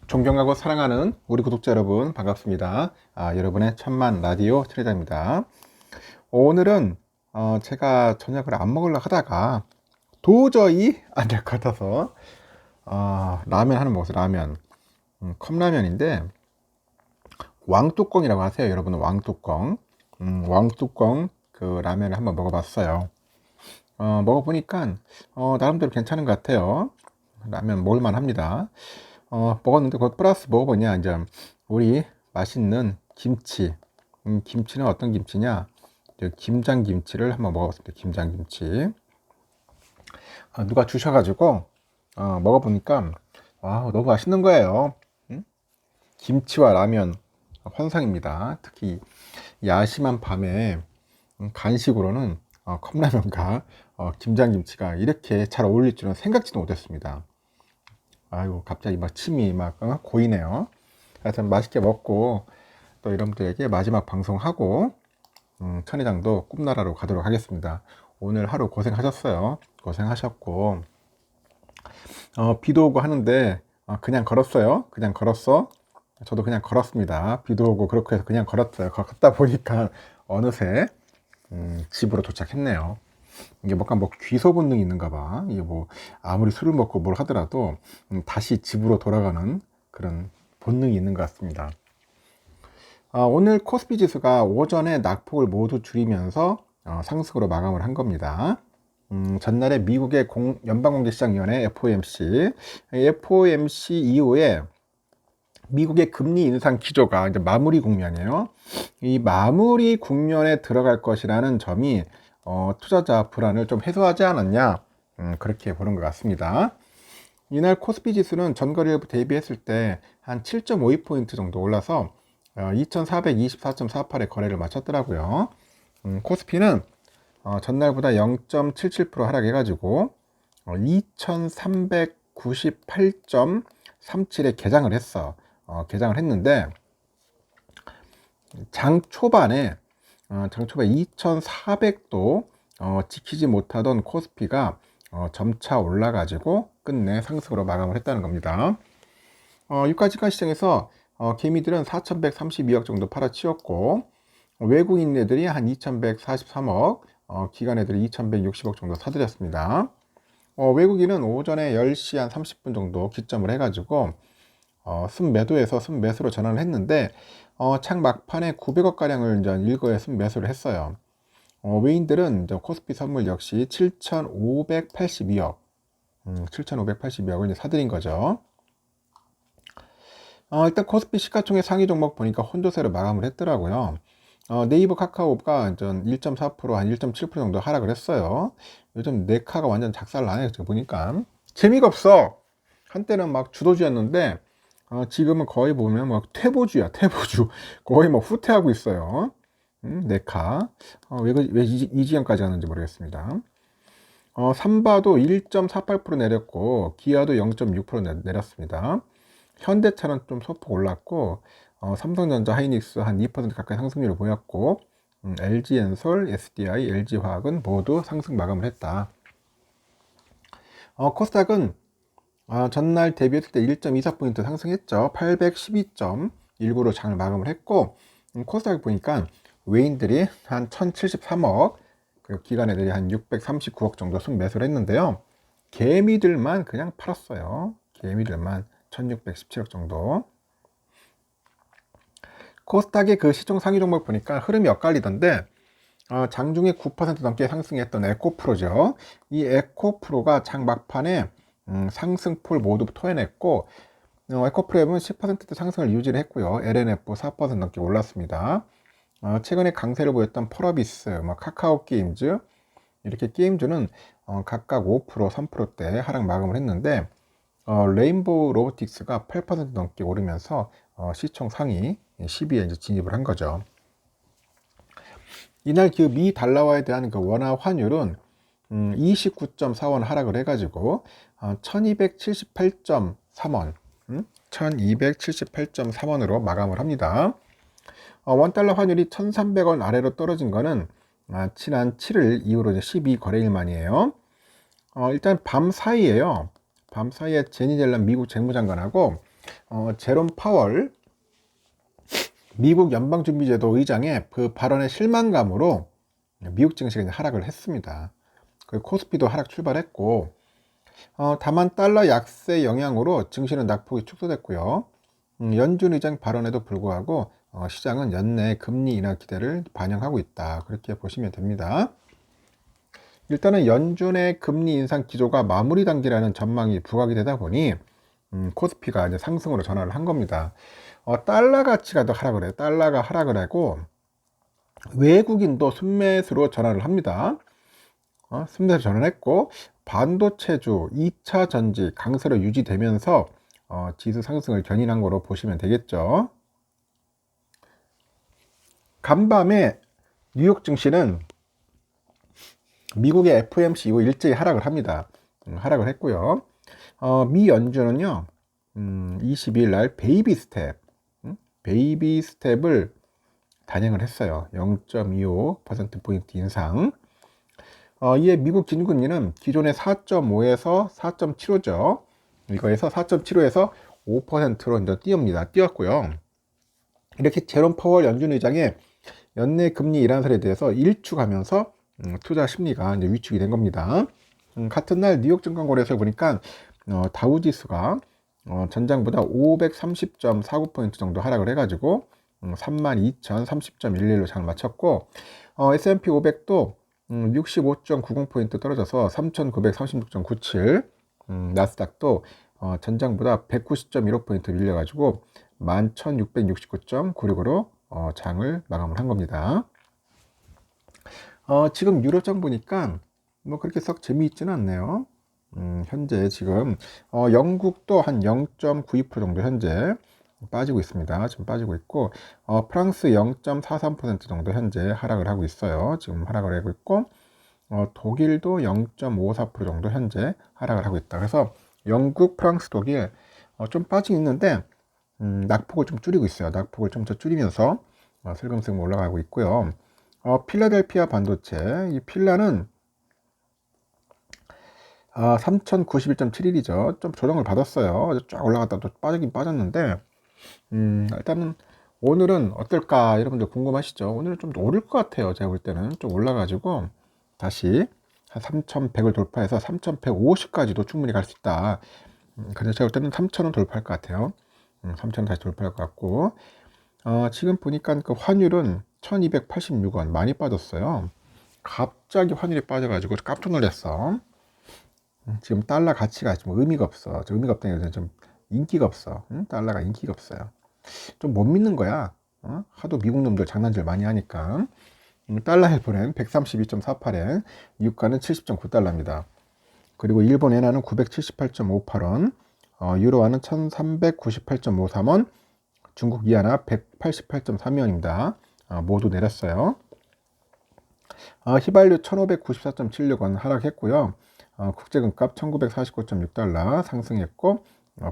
존경하고 사랑하는 우리 구독자 여러분 반갑습니다. 여러분의 천만 라디오 천혜자입니다. 오늘은 제가 저녁을 안 먹으려고 하다가 도저히 안 될 것 같아서 라면 하나 먹었어요. 라면. 컵라면인데 왕뚜껑이라고 하세요. 여러분은 왕뚜껑. 왕뚜껑 그 라면을 한번 먹어봤어요. 먹어보니까 나름대로 괜찮은 것 같아요. 라면 먹을만 합니다. 먹었는데 그 플러스 먹어보냐 이제 우리 맛있는 김치. 김치는 어떤 김치냐, 김장김치를 한번 먹어봤습니다. 김장김치 누가 주셔가지고 먹어보니까 와 너무 맛있는 거예요. 김치와 라면 환상입니다. 특히 야심한 밤에 간식으로는 컵라면과 김장김치가 이렇게 잘 어울릴 줄은 생각지도 못했습니다. 아이고 갑자기 막 침이 막 고이네요. 하여튼 맛있게 먹고 또 여러분들에게 마지막 방송하고 천혜장도 꿈나라로 가도록 하겠습니다. 오늘 하루 고생하셨어요. 고생하셨고 비도 오고 하는데 그냥 걸었어요. 그냥 걸었어. 저도 그냥 걸었습니다. 비도 오고 그렇게 해서 그냥 걸었어요. 걷다 보니까 어느새 집으로 도착했네요. 이게 뭔가 뭐 귀소 본능이 있는가 봐. 이게 뭐 아무리 술을 먹고 뭘 하더라도 다시 집으로 돌아가는 그런 본능이 있는 것 같습니다. 오늘 코스피 지수가 오전에 낙폭을 모두 줄이면서 상승으로 마감을 한 겁니다. 전날에 미국의 연방공개시장위원회 FOMC 이후에 미국의 금리 인상 기조가 이제 마무리 국면이에요. 이 마무리 국면에 들어갈 것이라는 점이 투자자 불안을 좀 해소하지 않았냐, 그렇게 보는 것 같습니다. 이날 코스피 지수는 전거래일 대비했을 때 한 7.52포인트 정도 올라서 2424.48에 거래를 마쳤더라고요. 코스피는 전날보다 0.77% 하락해가지고 2398.37에 개장을 했는데 장 초반에 2400도 지키지 못하던 코스피가 점차 올라가지고 끝내 상승으로 마감을 했다는 겁니다. 유가지가 시장에서 개미들은 4132억 정도 팔아치웠고 외국인들이 한 2143억, 기관애들이 2160억 정도 사들였습니다. 외국인은 오전에 10시 한 30분 정도 기점을 해가지고 순매도에서 순매수로 전환을 했는데 창 막판에 900억가량을 이제 일거에 순매수를 했어요. 외인들은 이제 코스피 선물 역시 7,582억, 7,582억을 이제 사들인 거죠. 일단 코스피 시가총액 상위 종목 보니까 혼조세로 마감을 했더라고요. 네이버 카카오가 1.4%, 한 1.7% 정도 하락을 했어요. 요즘 네카가 완전 작살나네요. 제가 보니까 재미가 없어. 한때는 막 주도주였는데 지금은 거의 보면 막 퇴보주야, 퇴보주. 거의 뭐 후퇴하고 있어요. 네카. 왜 이 지경까지 가는지 모르겠습니다. 삼바도 1.48% 내렸고 기아도 0.6% 내렸습니다. 현대차는 좀 소폭 올랐고 삼성전자, 하이닉스 한 2% 가까이 상승률을 보였고 LG엔솔, SDI, LG화학은 모두 상승 마감을 했다. 코스닥은 전날 대비했을 때 1.24포인트 상승했죠. 812.19로 장을 마감을 했고 코스닥 보니까 외인들이 한 1073억, 그리고 기관애들이 한 639억 정도 순매수를 했는데요. 개미들만 그냥 팔았어요. 개미들만 1617억 정도. 코스닥의 그 시총 상위 종목 보니까 흐름이 엇갈리던데 장중에 9% 넘게 상승했던 에코프로죠. 이 에코프로가 장 막판에 상승폭을 모두 토해냈고 에코프로는 10%대 상승을 유지를 했고요. LNF 4% 넘게 올랐습니다. 최근에 강세를 보였던 펄어비스, 카카오 게임즈, 이렇게 게임즈는 각각 5%, 3%대 하락 마감을 했는데 레인보우 로보틱스가 8% 넘게 오르면서 시총 상위 10위에 이제 진입을 한 거죠. 이날 그 미 달러화에 대한 그 원화 환율은 29.4원 하락을 해가지고 1278.3원, 1278.3원으로 마감을 합니다. 원달러 환율이 1300원 아래로 떨어진 거는 지난 7일 이후로 12거래일 만이에요. 일단 밤 사이에 제니 옐런 미국 재무장관하고 제롬 파월 미국 연방준비제도 의장의 그 발언의 실망감으로 미국 증시가 이제 하락을 했습니다. 그 코스피도 하락 출발했고, 다만 달러 약세 영향으로 증시는 낙폭이 축소됐고요. 연준 의장 발언에도 불구하고 시장은 연내 금리 인하 기대를 반영하고 있다. 그렇게 보시면 됩니다. 일단은 연준의 금리 인상 기조가 마무리 단계라는 전망이 부각이 되다 보니 코스피가 이제 상승으로 전환을 한 겁니다. 달러 가치가 더 하락을 해요. 달러가 하락을 하고 외국인도 순매수로 전환을 합니다. 순매수 전환했고 반도체주 2차 전지 강세로 유지되면서 지수 상승을 견인한 거로 보시면 되겠죠. 간밤에 뉴욕 증시는 미국의 FOMC 이후 일제히 하락을 합니다. 하락을 했고요. 미 연준은요 22일 날 베이비 스텝을 단행을 했어요. 0.25%포인트 인상. 이에 미국 기준금리는 기존의 4.5에서 4.75죠. 이거에서 4.75에서 5%로 이제 뛰었고요. 이렇게 제롬 파월 연준 의장의 연내 금리 인하설에 대해서 일축하면서 투자 심리가 이제 위축이 된 겁니다. 같은 날 뉴욕 증권거래소에 보니까 다우지수가 전장보다 530.49포인트 정도 하락을 해가지고 32,030.11로 장을 마쳤고 S&P 500도 65.90포인트 떨어져서 3,936.97. 나스닥도 전장보다 190.15포인트 밀려가지고 11,669.96으로 장을 마감을 한 겁니다. 지금 유로장 보니까 뭐 그렇게 썩 재미있지는 않네요. 현재 지금 영국도 한 0.92% 정도 현재 빠지고 있습니다. 지금 빠지고 있고 프랑스 0.43% 정도 현재 하락을 하고 있어요. 지금 하락을 하고 있고 독일도 0.54% 정도 현재 하락을 하고 있다. 그래서 영국, 프랑스, 독일 좀 빠지고 있는데 낙폭을 좀 줄이고 있어요. 낙폭을 좀 더 줄이면서 슬금슬금 올라가고 있고요. 필라델피아 반도체, 이 필라는 3091.71이죠. 좀 조정을 받았어요. 쫙 올라갔다 또 빠지긴 빠졌는데 일단은 오늘은 어떨까 여러분들 궁금하시죠? 오늘은 좀 오를 것 같아요. 제가 볼 때는 좀 올라가지고 다시 한 3100을 돌파해서 3150까지도 충분히 갈 수 있다. 그래서 제가 볼 때는 3000원 돌파할 것 같아요. 3000원 다시 돌파할 것 같고 지금 보니까 그 환율은 1286원 많이 빠졌어요. 갑자기 환율이 빠져가지고 깜짝 놀랐어. 지금 달러 가치가 좀 의미가 없어. 의미가 없다는 게 좀 인기가 없어. 달러가 인기가 없어요. 좀 못 믿는 거야. 하도 미국 놈들 장난질 많이 하니까. 달러 헬프는 132.48엔, 유가는 70.9달러입니다. 그리고 일본 엔화는 978.58원, 유로화는 1398.53원, 중국 이하나 188.32원입니다. 모두 내렸어요. 휘발유 1594.76원 하락했고요. 국제금값 1949.6달러 상승했고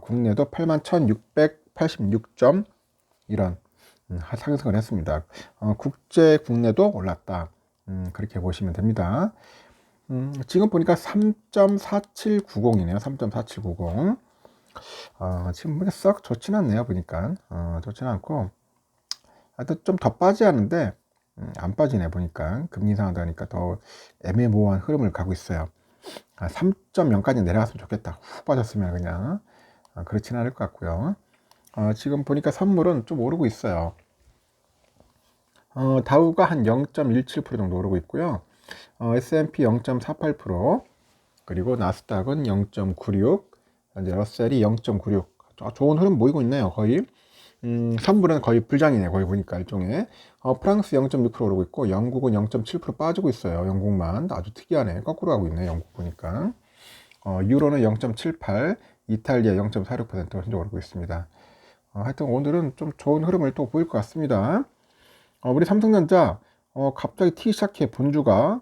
국내도 81,686점 이런 상승을 했습니다. 국제 국내도 올랐다. 그렇게 보시면 됩니다. 지금 보니까 3.4790이네요. 3.4790. 지금 보니까 썩 좋진 않네요. 보니까 좋진 않고 하여튼 좀 더 빠져야 하는데 안 빠지네. 보니까 금리 인상하다 보니까 더 애매모호한 흐름을 가고 있어요. 3.0까지 내려갔으면 좋겠다. 훅 빠졌으면 그냥 그렇지는 않을 것 같고요. 지금 보니까 선물은 좀 오르고 있어요. 다우가 한 0.17% 정도 오르고 있고요. S&P 0.48%, 그리고 나스닥은 0.96, 이제 러셀이 0.96. 좋은 흐름 보이고 있네요. 거의 선물은 거의 불장이네. 거의 보니까 일종의 프랑스 0.6% 오르고 있고 영국은 0.7% 빠지고 있어요. 영국만 아주 특이하네. 거꾸로 가고 있네. 영국 보니까 유로는 0.78, 이탈리아 0.46% 현재 오르고 있습니다. 하여튼 오늘은 좀 좋은 흐름을 또 보일 것 같습니다. 우리 삼성전자 갑자기 튀기 시작해. 본주가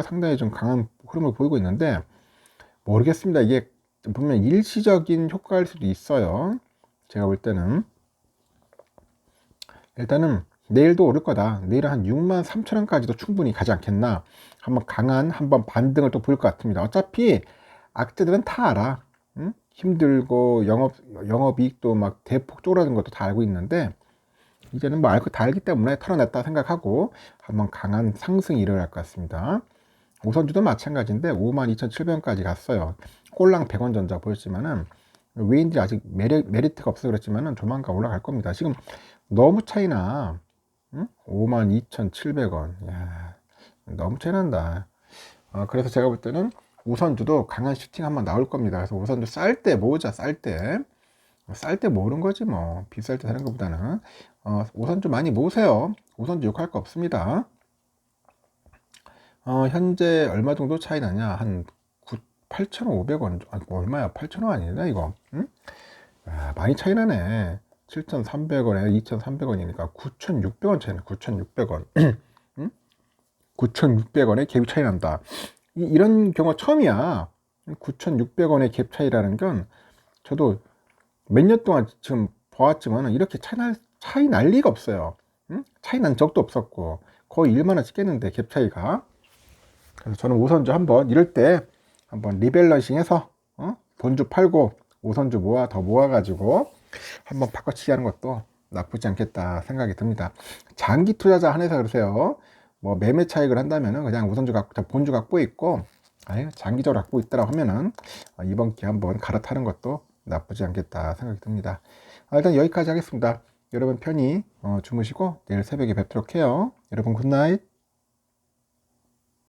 상당히 좀 강한 흐름을 보이고 있는데 모르겠습니다. 이게 분명 일시적인 효과일 수도 있어요. 제가 볼 때는 일단은 내일도 오를 거다. 내일은 한 63,000원까지도 충분히 가지 않겠나. 한번 강한 한번 반등을 또 보일 것 같습니다. 어차피 악재들은 다 알아. 힘들고 영업이익도 막 대폭 쪼그라든 것도 다 알고 있는데 이제는 뭐 알고 다 알기 때문에 털어냈다 생각하고 한번 강한 상승이 일어날 것 같습니다. 우선주도 마찬가지인데 52,700원까지 갔어요. 꼴랑 100원 전자 보였지만은 외인들이 아직 메리트가 없어 그렇지만은 조만간 올라갈 겁니다. 지금 너무 차이나. 응? 52,700원. 야, 너무 차이난다. 그래서 제가 볼 때는 우선주도 강한 슈팅 한번 나올 겁니다. 그래서 우선주 쌀 때 모으자. 쌀 때 모으는 거지 뭐. 비쌀 때 사는 것보다는 우선주 많이 모으세요. 우선주 욕할 거 없습니다. 현재 얼마 정도 차이 나냐? 한 8,500원. 뭐 얼마야? 8,000원 아니냐 이거? 응? 많이 차이 나네. 7,300원에 2,300원이니까 9,600원 차이네. 9,600원. 응? 9,600원에 갭이 차이 난다. 이런 경우가 처음이야. 9,600원의 갭 차이라는 건 저도 몇 년 동안 지금 보았지만 이렇게 차이 날 리가 없어요. 응? 차이 난 적도 없었고 거의 1만원 찍겠는데 갭 차이가. 그래서 저는 우선주 한번 이럴 때 한번 리밸런싱 해서 본주 팔고 우선주 더 모아가지고 한번 바꿔치기 하는 것도 나쁘지 않겠다 생각이 듭니다. 장기 투자자 한해서 그러세요. 뭐 매매 차익을 한다면은 그냥 우선주 본주 갖고 있고 장기적으로 갖고 있더라 하면은 이번 기회 한번 갈아타는 것도 나쁘지 않겠다 생각이 듭니다. 일단 여기까지 하겠습니다. 여러분 편히 주무시고 내일 새벽에 뵙도록 해요. 여러분 굿나잇.